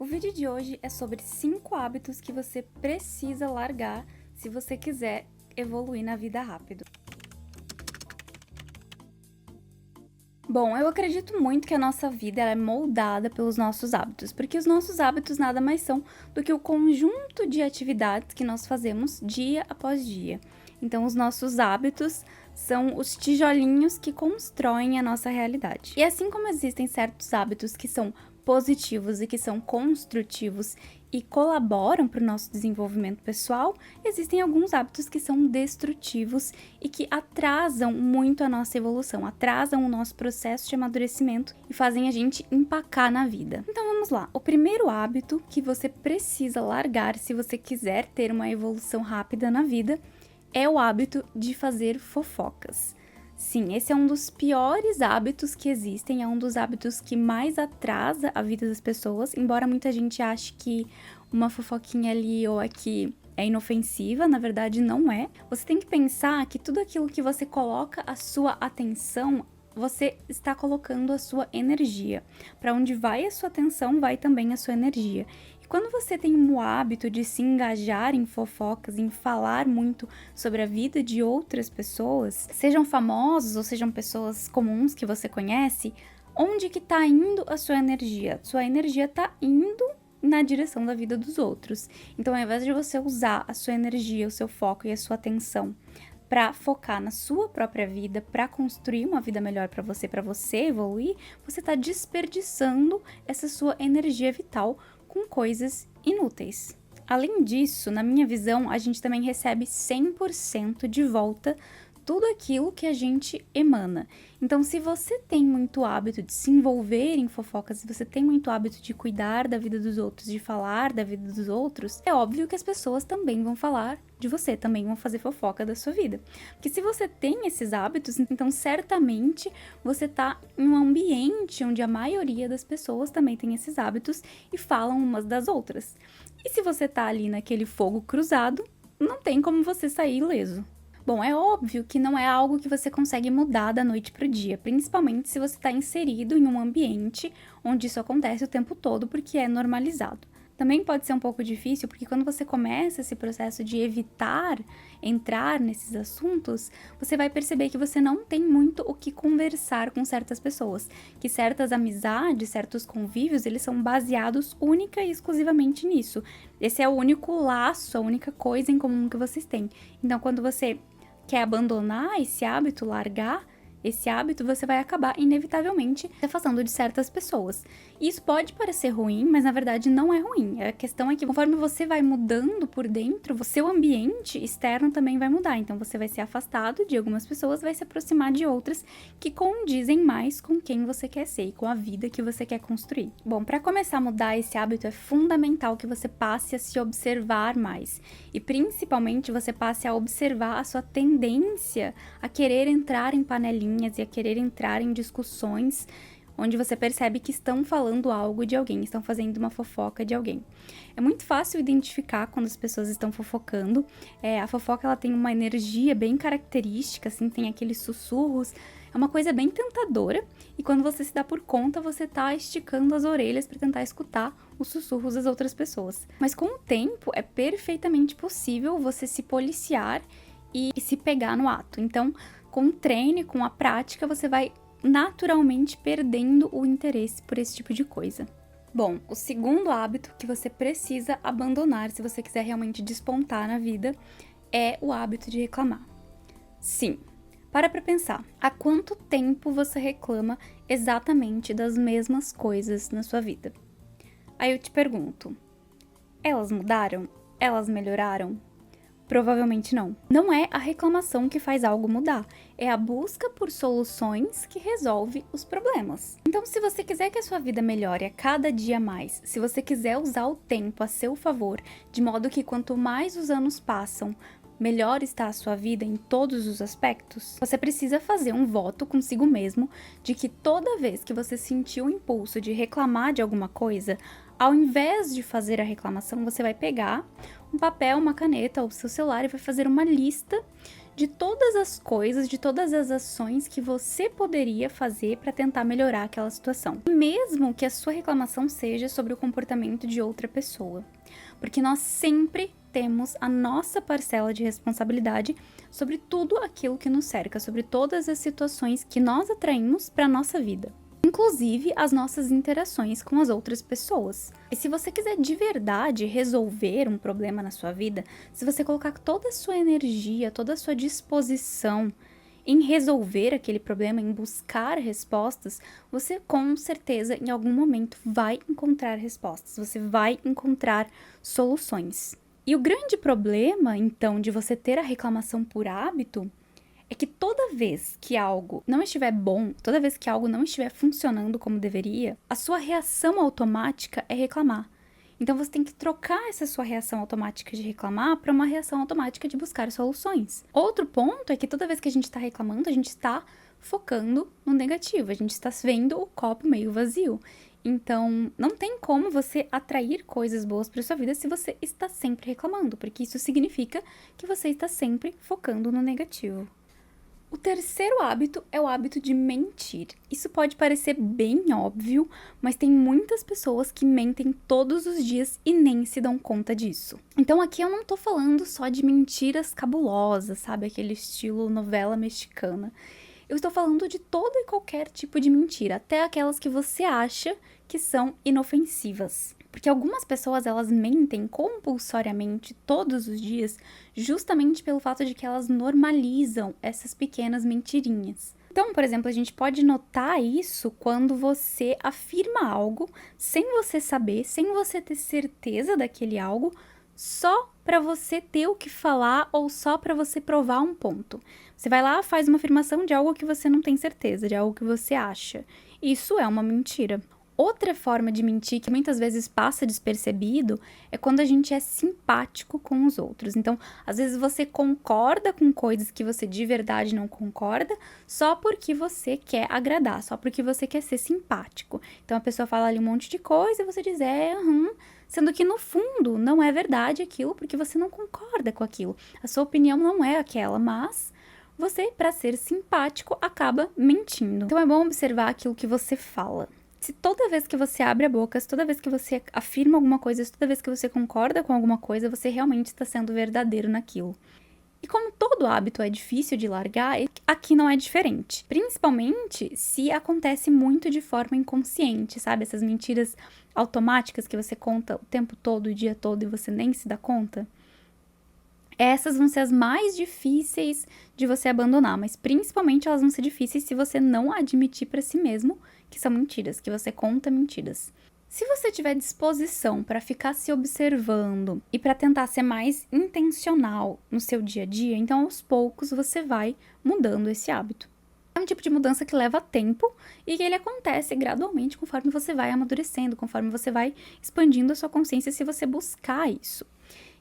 O vídeo de hoje é sobre 5 hábitos que você precisa largar se você quiser evoluir na vida rápido. Bom, eu acredito muito que a nossa vida ela é moldada pelos nossos hábitos, porque os nossos hábitos nada mais são do que o conjunto de atividades que nós fazemos dia após dia. Então, os nossos hábitos são os tijolinhos que constroem a nossa realidade. E assim como existem certos hábitos que são positivos e que são construtivos e colaboram para o nosso desenvolvimento pessoal, existem alguns hábitos que são destrutivos e que atrasam muito a nossa evolução, atrasam o nosso processo de amadurecimento e fazem a gente empacar na vida. Então vamos lá, o primeiro hábito que você precisa largar se você quiser ter uma evolução rápida na vida é o hábito de fazer fofocas. Sim, esse é um dos piores hábitos que existem, é um dos hábitos que mais atrasa a vida das pessoas, embora muita gente ache que uma fofoquinha ali ou aqui é inofensiva, na verdade não é. Você tem que pensar que tudo aquilo que você coloca a sua atenção, você está colocando a sua energia. Para onde vai a sua atenção, vai também a sua energia. Quando você tem o hábito de se engajar em fofocas, em falar muito sobre a vida de outras pessoas, sejam famosos ou sejam pessoas comuns que você conhece, onde que tá indo a sua energia? Sua energia tá indo na direção da vida dos outros. Então, ao invés de você usar a sua energia, o seu foco e a sua atenção para focar na sua própria vida, para construir uma vida melhor para você evoluir, você está desperdiçando essa sua energia vital com coisas inúteis. Além disso, na minha visão, a gente também recebe 100% de volta tudo aquilo que a gente emana. Então, se você tem muito hábito de se envolver em fofocas, se você tem muito hábito de cuidar da vida dos outros, de falar da vida dos outros, é óbvio que as pessoas também vão falar de você, também vão fazer fofoca da sua vida. Porque se você tem esses hábitos, então certamente você tá em um ambiente onde a maioria das pessoas também tem esses hábitos e falam umas das outras. E se você tá ali naquele fogo cruzado, não tem como você sair ileso. Bom, é óbvio que não é algo que você consegue mudar da noite para o dia, principalmente se você está inserido em um ambiente onde isso acontece o tempo todo, porque é normalizado. Também pode ser um pouco difícil, porque quando você começa esse processo de evitar entrar nesses assuntos, você vai perceber que você não tem muito o que conversar com certas pessoas, que certas amizades, certos convívios, eles são baseados única e exclusivamente nisso. Esse é o único laço, a única coisa em comum que vocês têm. Então, quando você quer abandonar esse hábito, largar esse hábito, você vai acabar inevitavelmente se afastando de certas pessoas. E isso pode parecer ruim, mas na verdade não é ruim. A questão é que conforme você vai mudando por dentro, o seu ambiente externo também vai mudar. Então você vai ser afastado de algumas pessoas, vai se aproximar de outras que condizem mais com quem você quer ser e com a vida que você quer construir. Bom, para começar a mudar esse hábito é fundamental que você passe a se observar mais. E principalmente você passe a observar a sua tendência a querer entrar em panelinhas e a querer entrar em discussões onde você percebe que estão falando algo de alguém, estão fazendo uma fofoca de alguém. É muito fácil identificar quando as pessoas estão fofocando. A fofoca ela tem uma energia bem característica, assim, tem aqueles sussurros. É uma coisa bem tentadora e quando você se dá por conta, você tá esticando as orelhas para tentar escutar os sussurros das outras pessoas. Mas com o tempo, é perfeitamente possível você se policiar e se pegar no ato. Então, com o treino e com a prática, você vai naturalmente perdendo o interesse por esse tipo de coisa. Bom, o segundo hábito que você precisa abandonar se você quiser realmente despontar na vida é o hábito de reclamar. Sim, para pensar, há quanto tempo você reclama exatamente das mesmas coisas na sua vida? Aí eu te pergunto, elas mudaram? Elas melhoraram? Provavelmente não. Não é a reclamação que faz algo mudar, é a busca por soluções que resolve os problemas. Então, se você quiser que a sua vida melhore a cada dia mais, se você quiser usar o tempo a seu favor, de modo que quanto mais os anos passam, melhor está a sua vida em todos os aspectos, você precisa fazer um voto consigo mesmo de que toda vez que você sentir o impulso de reclamar de alguma coisa, ao invés de fazer a reclamação, você vai pegar um papel, uma caneta ou seu celular e vai fazer uma lista de todas as coisas, de todas as ações que você poderia fazer para tentar melhorar aquela situação. Mesmo que a sua reclamação seja sobre o comportamento de outra pessoa. Porque nós sempre temos a nossa parcela de responsabilidade sobre tudo aquilo que nos cerca, sobre todas as situações que nós atraímos para a nossa vida. Inclusive as nossas interações com as outras pessoas. E se você quiser de verdade resolver um problema na sua vida, se você colocar toda a sua energia, toda a sua disposição em resolver aquele problema, em buscar respostas, você com certeza em algum momento vai encontrar respostas, você vai encontrar soluções. E o grande problema, então, de você ter a reclamação por hábito é que toda vez que algo não estiver bom, toda vez que algo não estiver funcionando como deveria, a sua reação automática é reclamar. Então você tem que trocar essa sua reação automática de reclamar para uma reação automática de buscar soluções. Outro ponto é que toda vez que a gente está reclamando, a gente está focando no negativo, a gente está vendo o copo meio vazio. Então, não tem como você atrair coisas boas para sua vida se você está sempre reclamando, porque isso significa que você está sempre focando no negativo. O terceiro hábito é o hábito de mentir. Isso pode parecer bem óbvio, mas tem muitas pessoas que mentem todos os dias e nem se dão conta disso. Então aqui eu não tô falando só de mentiras cabulosas, sabe? Aquele estilo novela mexicana. Eu estou falando de todo e qualquer tipo de mentira, até aquelas que você acha que são inofensivas. Porque algumas pessoas, elas mentem compulsoriamente todos os dias, justamente pelo fato de que elas normalizam essas pequenas mentirinhas. Então, por exemplo, a gente pode notar isso quando você afirma algo sem você saber, sem você ter certeza daquele algo, só para você ter o que falar ou só para você provar um ponto. Você vai lá, faz uma afirmação de algo que você não tem certeza, de algo que você acha. Isso é uma mentira. Outra forma de mentir que muitas vezes passa despercebido é quando a gente é simpático com os outros. Então, às vezes você concorda com coisas que você de verdade não concorda, só porque você quer agradar, só porque você quer ser simpático. Então, a pessoa fala ali um monte de coisa e você diz, sendo que no fundo não é verdade aquilo, porque você não concorda com aquilo. A sua opinião não é aquela, mas você, para ser simpático, acaba mentindo. Então, é bom observar aquilo que você fala. Se toda vez que você abre a boca, se toda vez que você afirma alguma coisa, se toda vez que você concorda com alguma coisa, você realmente está sendo verdadeiro naquilo. E como todo hábito é difícil de largar, aqui não é diferente. Principalmente se acontece muito de forma inconsciente, sabe? Essas mentiras automáticas que você conta o tempo todo, o dia todo, e você nem se dá conta. Essas vão ser as mais difíceis de você abandonar, mas principalmente elas vão ser difíceis se você não admitir para si mesmo que são mentiras, que você conta mentiras. Se você tiver disposição para ficar se observando e para tentar ser mais intencional no seu dia a dia, então aos poucos você vai mudando esse hábito. É um tipo de mudança que leva tempo e que ele acontece gradualmente conforme você vai amadurecendo, conforme você vai expandindo a sua consciência se você buscar isso.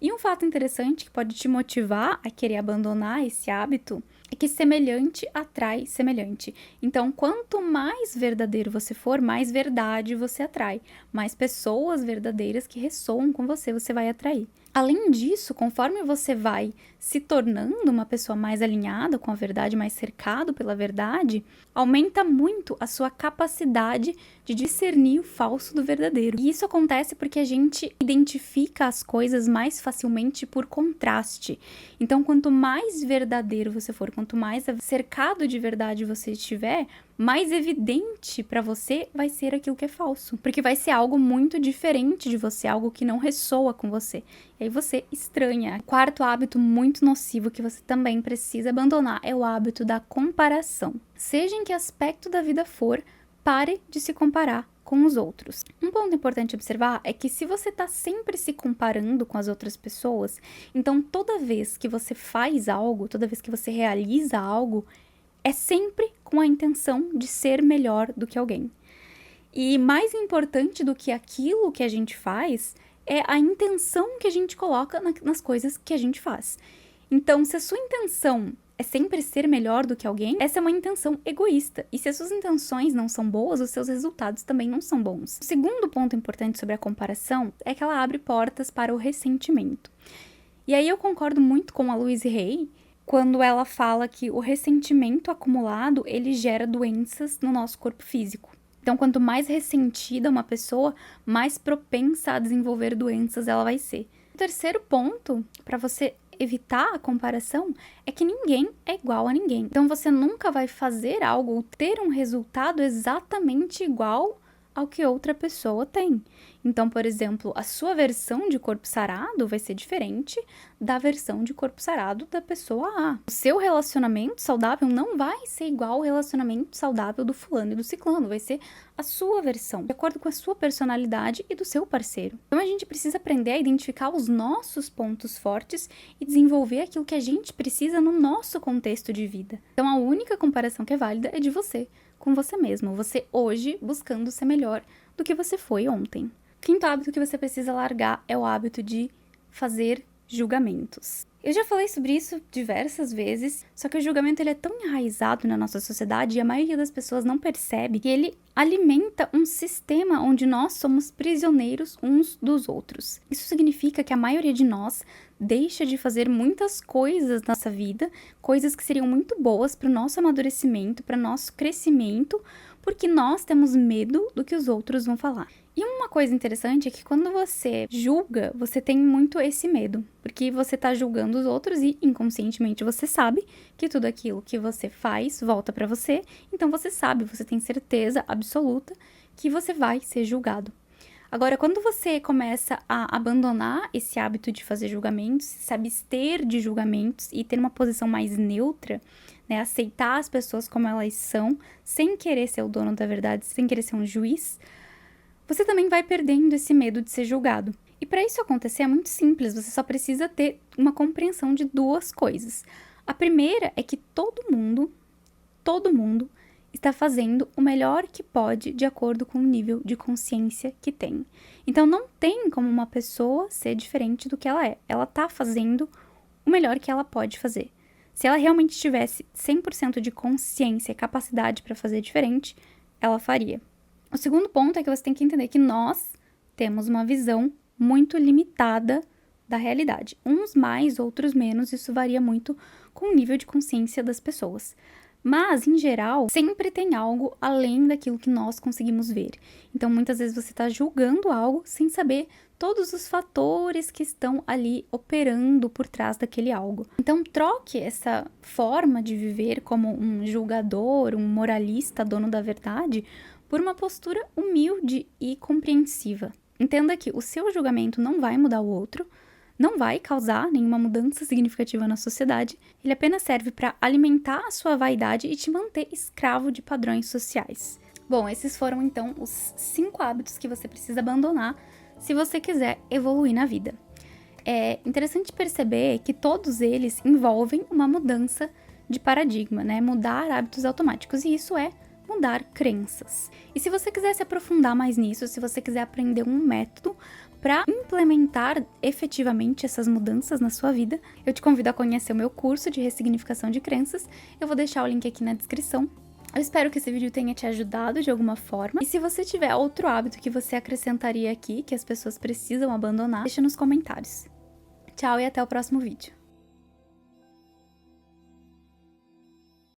E um fato interessante que pode te motivar a querer abandonar esse hábito é que semelhante atrai semelhante. Então, quanto mais verdadeiro você for, mais verdade você atrai. Mais pessoas verdadeiras que ressoam com você, você vai atrair. Além disso, conforme você vai se tornando uma pessoa mais alinhada com a verdade, mais cercado pela verdade, aumenta muito a sua capacidade de discernir o falso do verdadeiro. E isso acontece porque a gente identifica as coisas mais facilmente por contraste. Então, quanto mais verdadeiro você for, quanto mais cercado de verdade você estiver, mais evidente para você vai ser aquilo que é falso. Porque vai ser algo muito diferente de você, algo que não ressoa com você. E aí você estranha. Quarto hábito muito nocivo que você também precisa abandonar é o hábito da comparação. Seja em que aspecto da vida for, pare de se comparar com os outros. Um ponto importante observar é que se você está sempre se comparando com as outras pessoas, então toda vez que você faz algo, toda vez que você realiza algo, é sempre com a intenção de ser melhor do que alguém. E mais importante do que aquilo que a gente faz é a intenção que a gente coloca nas coisas que a gente faz. Então, se a sua intenção é sempre ser melhor do que alguém, essa é uma intenção egoísta. E se as suas intenções não são boas, os seus resultados também não são bons. O segundo ponto importante sobre a comparação é que ela abre portas para o ressentimento. E aí eu concordo muito com a Louise Hay, quando ela fala que o ressentimento acumulado, ele gera doenças no nosso corpo físico. Então, quanto mais ressentida uma pessoa, mais propensa a desenvolver doenças ela vai ser. O terceiro ponto, para você evitar a comparação, é que ninguém é igual a ninguém. Então, você nunca vai fazer algo ou ter um resultado exatamente igual ao que outra pessoa tem. Então, por exemplo, a sua versão de corpo sarado vai ser diferente da versão de corpo sarado da pessoa A. O seu relacionamento saudável não vai ser igual ao relacionamento saudável do fulano e do ciclano, vai ser a sua versão, de acordo com a sua personalidade e do seu parceiro. Então, a gente precisa aprender a identificar os nossos pontos fortes e desenvolver aquilo que a gente precisa no nosso contexto de vida. Então, a única comparação que é válida é de você com você mesmo, você hoje buscando ser melhor do que você foi ontem. O quinto hábito que você precisa largar é o hábito de fazer julgamentos. Eu já falei sobre isso diversas vezes, só que o julgamento ele é tão enraizado na nossa sociedade e a maioria das pessoas não percebe que ele alimenta um sistema onde nós somos prisioneiros uns dos outros. Isso significa que a maioria de nós deixa de fazer muitas coisas na nossa vida, coisas que seriam muito boas para o nosso amadurecimento, para o nosso crescimento, porque nós temos medo do que os outros vão falar. E uma coisa interessante é que quando você julga, você tem muito esse medo, porque você tá julgando os outros e inconscientemente você sabe que tudo aquilo que você faz volta pra você, então você sabe, você tem certeza absoluta que você vai ser julgado. Agora, quando você começa a abandonar esse hábito de fazer julgamentos, se abster de julgamentos e ter uma posição mais neutra, né, aceitar as pessoas como elas são, sem querer ser o dono da verdade, sem querer ser um juiz, você também vai perdendo esse medo de ser julgado. E para isso acontecer é muito simples, você só precisa ter uma compreensão de duas coisas. A primeira é que todo mundo está fazendo o melhor que pode de acordo com o nível de consciência que tem. Então não tem como uma pessoa ser diferente do que ela é. Ela está fazendo o melhor que ela pode fazer. Se ela realmente tivesse 100% de consciência e capacidade para fazer diferente, ela faria. O segundo ponto é que você tem que entender que nós temos uma visão muito limitada da realidade. Uns mais, outros menos, isso varia muito com o nível de consciência das pessoas. Mas, em geral, sempre tem algo além daquilo que nós conseguimos ver. Então, muitas vezes você está julgando algo sem saber todos os fatores que estão ali operando por trás daquele algo. Então, troque essa forma de viver como um julgador, um moralista, dono da verdade, por uma postura humilde e compreensiva. Entenda que o seu julgamento não vai mudar o outro, não vai causar nenhuma mudança significativa na sociedade, ele apenas serve para alimentar a sua vaidade e te manter escravo de padrões sociais. Bom, esses foram então os 5 hábitos que você precisa abandonar se você quiser evoluir na vida. É interessante perceber que todos eles envolvem uma mudança de paradigma, né? Mudar hábitos automáticos, e isso é mudar crenças. E se você quiser se aprofundar mais nisso, se você quiser aprender um método para implementar efetivamente essas mudanças na sua vida, eu te convido a conhecer o meu curso de ressignificação de crenças. Eu vou deixar o link aqui na descrição. Eu espero que esse vídeo tenha te ajudado de alguma forma. E se você tiver outro hábito que você acrescentaria aqui, que as pessoas precisam abandonar, deixa nos comentários. Tchau e até o próximo vídeo.